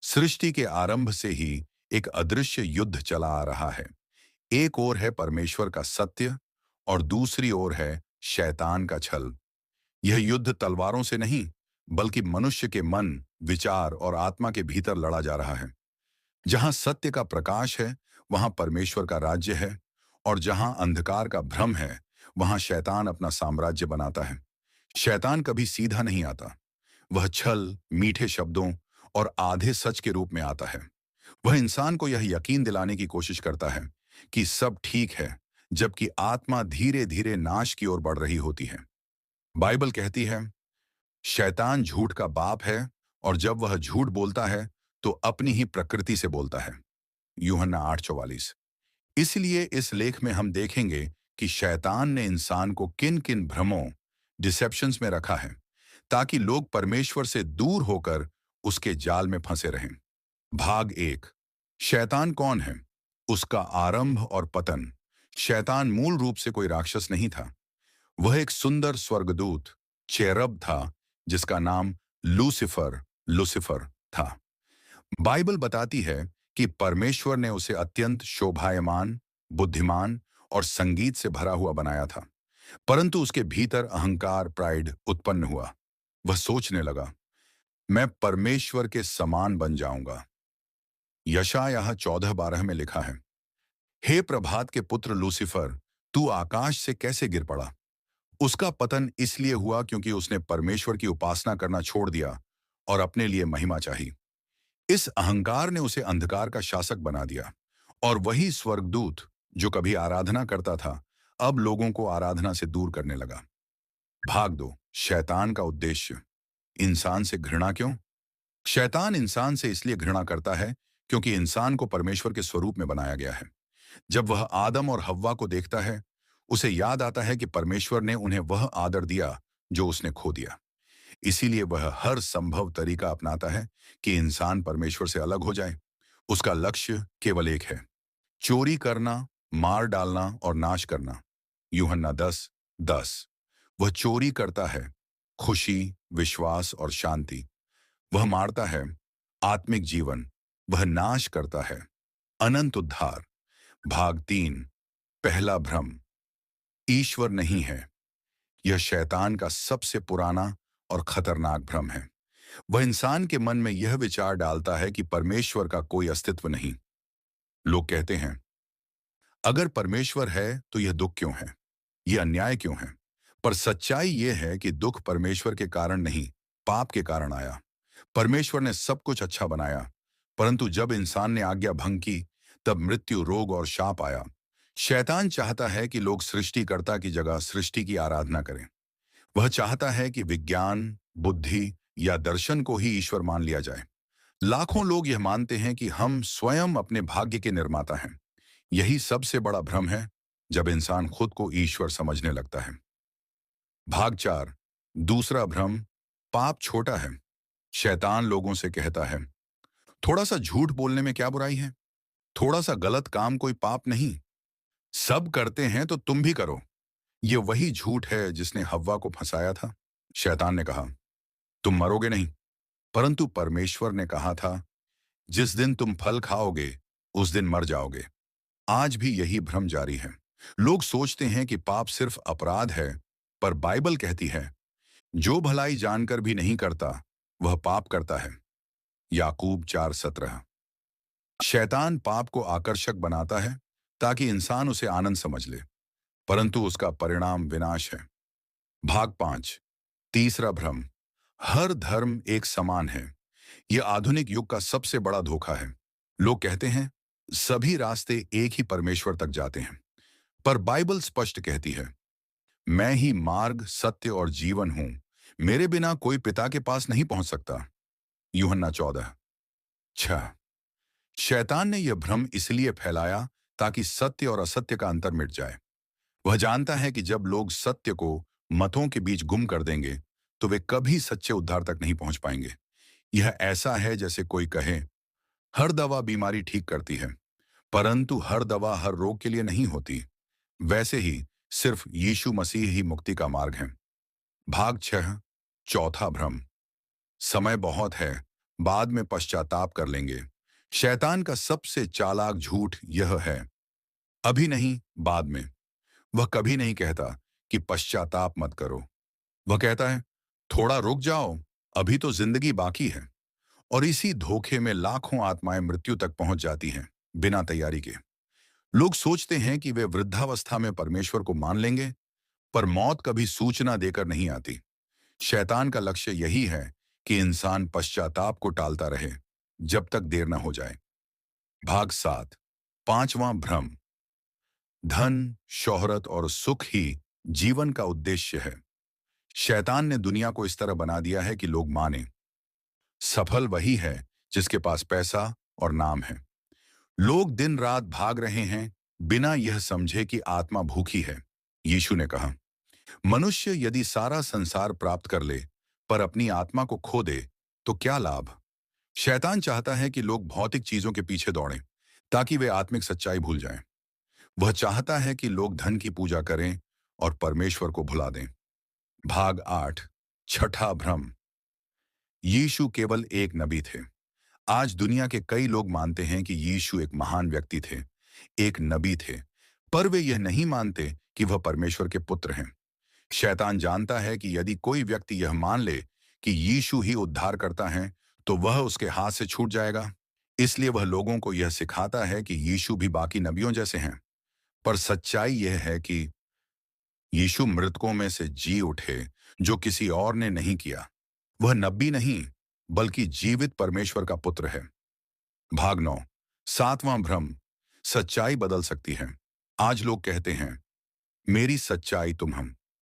सृष्टि के आरंभ से ही एक अदृश्य युद्ध चला आ रहा है। एक ओर है परमेश्वर का सत्य और दूसरी ओर है शैतान का छल। यह युद्ध तलवारों से नहीं, बल्कि मनुष्य के मन, विचार और आत्मा के भीतर लड़ा जा रहा है। जहां सत्य का प्रकाश है, वहां परमेश्वर का राज्य है, और जहां अंधकार का भ्रम है, वहां शैतान अपना साम्राज्य बनाता है। शैतान कभी सीधा नहीं आता। वह छल, मीठे शब्दों और आधे सच के रूप में आता है। वह इंसान को यह यकीन दिलाने की कोशिश करता है कि सब ठीक है, जबकि आत्मा धीरे धीरे नाश की ओर बढ़ रही होती है। बाइबल कहती है, शैतान झूठ का बाप है, और जब वह झूठ बोलता है तो अपनी ही प्रकृति से बोलता है। यूहन्ना 8:44। इसलिए इस लेख में हम देखेंगे कि शैतान ने इंसान को किन किन भ्रमों, डिसेप्शंस में रखा है, ताकि लोग परमेश्वर से दूर होकर उसके जाल में फंसे रहें। भाग 1। शैतान कौन है? उसका आरंभ और पतन। शैतान मूल रूप से कोई राक्षस नहीं था। वह एक सुंदर स्वर्गदूत, चेरब था, जिसका नाम लूसीफर लूसीफर था। बाइबल बताती है कि परमेश्वर ने उसे अत्यंत शोभायमान, बुद्धिमान और संगीत से भरा हुआ बनाया था। परंतु उसके भीतर अहंकार, प्राइड उत्पन्न हुआ। वह सोचने लगा, मैं परमेश्वर के समान बन जाऊंगा। यशायाह 14:12 में लिखा है, हे प्रभात के पुत्र लूसीफर, तू आकाश से कैसे गिर पड़ा? उसका पतन इसलिए हुआ क्योंकि उसने परमेश्वर की उपासना करना छोड़ दिया और अपने लिए महिमा चाही। इस अहंकार ने उसे अंधकार का शासक बना दिया, और वही स्वर्गदूत जो कभी आराधना करता था, अब लोगों को आराधना से दूर करने लगा। भाग 2। शैतान का उद्देश्य। इंसान से घृणा क्यों? शैतान इंसान से इसलिए घृणा करता है क्योंकि इंसान को परमेश्वर के स्वरूप में बनाया गया है। जब वह आदम और हव्वा को देखता है, उसे याद आता है कि परमेश्वर ने उन्हें वह आदर दिया जो उसने खो दिया। इसीलिए वह हर संभव तरीका अपनाता है कि इंसान परमेश्वर से अलग हो जाए। उसका लक्ष्य केवल एक है, चोरी करना, मार डालना और नाश करना। यूहन्ना 10:10। वह चोरी करता है खुशी, विश्वास और शांति। वह मारता है आत्मिक जीवन। वह नाश करता है अनंत उद्धार। भाग 3। पहला भ्रम। ईश्वर नहीं है। यह शैतान का सबसे पुराना और खतरनाक भ्रम है। वह इंसान के मन में यह विचार डालता है कि परमेश्वर का कोई अस्तित्व नहीं। लोग कहते हैं, अगर परमेश्वर है तो यह दुख क्यों है, यह अन्याय क्यों है? पर सच्चाई यह है कि दुख परमेश्वर के कारण नहीं, पाप के कारण आया। परमेश्वर ने सब कुछ अच्छा बनाया, परंतु जब इंसान ने आज्ञा भंग की, तब मृत्यु, रोग और शाप आया। शैतान चाहता है कि लोग सृष्टिकर्ता की जगह सृष्टि की आराधना करें। वह चाहता है कि विज्ञान, बुद्धि या दर्शन को ही ईश्वर मान लिया जाए। लाखों लोग यह मानते हैं कि हम स्वयं अपने भाग्य के निर्माता हैं। यही सबसे बड़ा भ्रम है, जब इंसान खुद को ईश्वर समझने लगता है। भाग 4। दूसरा भ्रम। पाप छोटा है। शैतान लोगों से कहता है, थोड़ा सा झूठ बोलने में क्या बुराई है? थोड़ा सा गलत काम कोई पाप नहीं। सब करते हैं तो तुम भी करो। यह वही झूठ है जिसने हव्वा को फंसाया था। शैतान ने कहा, तुम मरोगे नहीं। परंतु परमेश्वर ने कहा था, जिस दिन तुम फल खाओगे, उस दिन मर जाओगे। आज भी यही भ्रम जारी है। लोग सोचते हैं कि पाप सिर्फ अपराध है, पर बाइबल कहती है, जो भलाई जानकर भी नहीं करता, वह पाप करता है। याकूब 4:17। शैतान पाप को आकर्षक बनाता है ताकि इंसान उसे आनंद समझ ले, परंतु उसका परिणाम विनाश है। भाग 5। तीसरा भ्रम। हर धर्म एक समान है। यह आधुनिक युग का सबसे बड़ा धोखा है। लोग कहते हैं, सभी रास्ते एक ही परमेश्वर तक जाते हैं, पर बाइबल स्पष्ट कहती है, मैं ही मार्ग, सत्य और जीवन हूं। मेरे बिना कोई पिता के पास नहीं पहुंच सकता। यूहन्ना 14:6। शैतान ने यह भ्रम इसलिए फैलाया ताकि सत्य और असत्य का अंतर मिट जाए। वह जानता है कि जब लोग सत्य को मतों के बीच गुम कर देंगे, तो वे कभी सच्चे उद्धार तक नहीं पहुंच पाएंगे। यह ऐसा है जैसे कोई कहे, हर दवा बीमारी ठीक करती है, परंतु हर दवा हर रोग के लिए नहीं होती। वैसे ही सिर्फ यीशु मसीह ही मुक्ति का मार्ग है। भाग 6। चौथा भ्रम। समय बहुत है, बाद में पश्चाताप कर लेंगे। शैतान का सबसे चालाक झूठ यह है, अभी नहीं, बाद में। वह कभी नहीं कहता कि पश्चाताप मत करो। वह कहता है, थोड़ा रुक जाओ, अभी तो जिंदगी बाकी है। और इसी धोखे में लाखों आत्माएं मृत्यु तक पहुंच जाती हैं, बिना तैयारी के। लोग सोचते हैं कि वे वृद्धावस्था में परमेश्वर को मान लेंगे, पर मौत कभी सूचना देकर नहीं आती। शैतान का लक्ष्य यही है कि इंसान पश्चाताप को टालता रहे, जब तक देर न हो जाए। भाग 7, पांचवां भ्रम। धन, शोहरत और सुख ही जीवन का उद्देश्य है। शैतान ने दुनिया को इस तरह बना दिया है कि लोग माने, सफल वही है जिसके पास पैसा और नाम है। लोग दिन रात भाग रहे हैं, बिना यह समझे कि आत्मा भूखी है। यीशु ने कहा, मनुष्य यदि सारा संसार प्राप्त कर ले, पर अपनी आत्मा को खो दे, तो क्या लाभ? शैतान चाहता है कि लोग भौतिक चीजों के पीछे दौड़ें, ताकि वे आत्मिक सच्चाई भूल जाएं। वह चाहता है कि लोग धन की पूजा करें और परमेश्वर को भुला दें। भाग 8, छठा भ्रम। यीशु केवल एक नबी थे। आज दुनिया के कई लोग मानते हैं कि यीशु एक महान व्यक्ति थे, एक नबी थे, पर वे यह नहीं मानते कि वह परमेश्वर के पुत्र हैं। शैतान जानता है कि यदि कोई व्यक्ति यह मान ले कि यीशु ही उद्धार करता है, तो वह उसके हाथ से छूट जाएगा। इसलिए वह लोगों को यह सिखाता है कि यीशु भी बाकी नबियों जैसे हैं। पर सच्चाई यह है कि यीशु मृतकों में से जी उठे, जो किसी और ने नहीं किया। वह नबी नहीं, बल्कि जीवित परमेश्वर का पुत्र है। भाग 9, सातवां भ्रम। सच्चाई बदल सकती है। आज लोग कहते हैं, मेरी सच्चाई तुम हम,